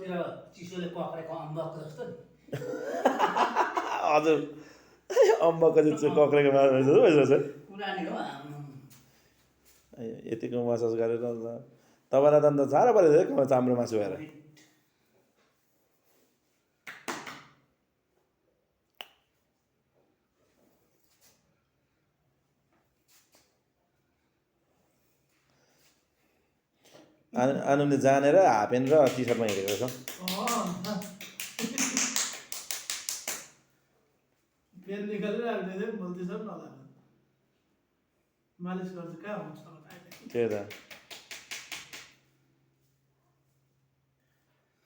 चिसोतिर चिसोले पक्रेको अम्बक जस्तो नि हजुर अम्बकको चाहिँ कक्रेको माछा रहेछ है पुरानी हो आम्माम। यतिको मसाज गरेर तपाईँलाई त अन्त साह्रो परेको थियो चाम्रो मासु भएर आनुले जानेर हाफपेन्ट र टी सर्टमा हिँडेको छ पेन निकालेर राख्दै थियो बोल्दै सब नलाग्यो मालिस गर्छ कहाँ हुन्छ त्यही त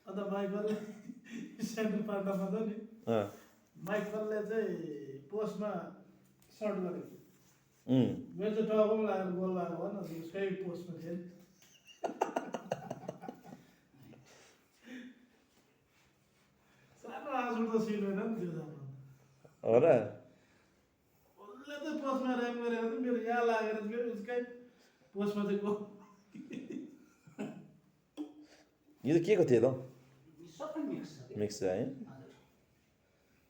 अन्त माइकलले सेन्टर पार्न पर्छ नि माइकलले चाहिँ पोस्टमा सर्ट गरेको मेरो चाहिँ टाउकोमा लागेर गोल भएको भन उसकै पोस्टमा थियो नि सानो आँसु त सिलेन नि त्यो जमाना हो र उसले चाहिँ पोस्टमा ऱ्याम गरेको थियो मेरो यहाँ लागेर चाहिँ उसकै पोस्टमा चाहिँ गो यो त के को थियो त सबै मिक्स छ के? मिक्स छ है हजुर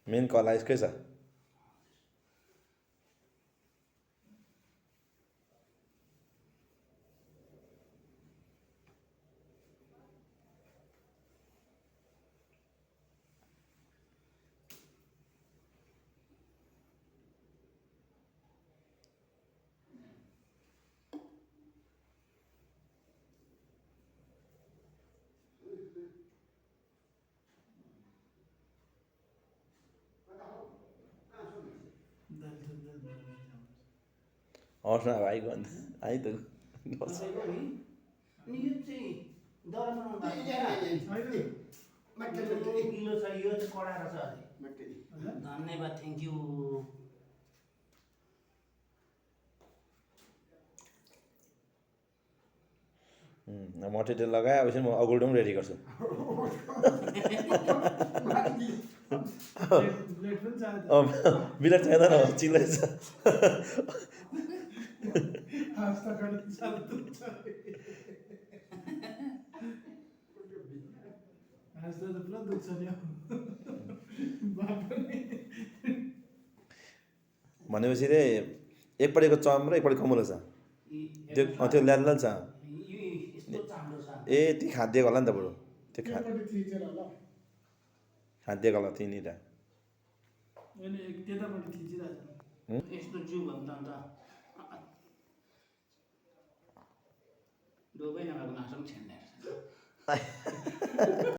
मेन कला यसकै छ हस् न भाइ भन्दा है त तपाईँको नि अनि यो चाहिँ दरा बनाउनु भएको गिलो छ यो चाहिँ कडा रहेछ अझै धन्यवाद थ्याङ्क यू मटेरियल लगाएपछि म अगुल्टो पनि रेडी गर्छु ब्लेड पनि चाहियो बिलेट चाहिँदैन चिल्लै छ हाँस्दा गर्दा साह्रो दुख्छ हाँस्दा त पुरा दुख्छ नि हौ बाप्रे भनेपछि चाहिँ एकपट्टिको चम र एकपट्टि कमुलो छ त्यो त्यो ल्यान्ड छ यस्तो चाम्रो छ ए ती खाँदिएको होला नि त बरु त्यो त्यतापट्टि थिचेर होला खाँदिएको होला त्यहीँनिर अनि त्यतापट्टि थिचिरहेछ यस्तो जिउ भन्दा अन्त डोबै नभएको मासु पनि छेन्ने रहेछ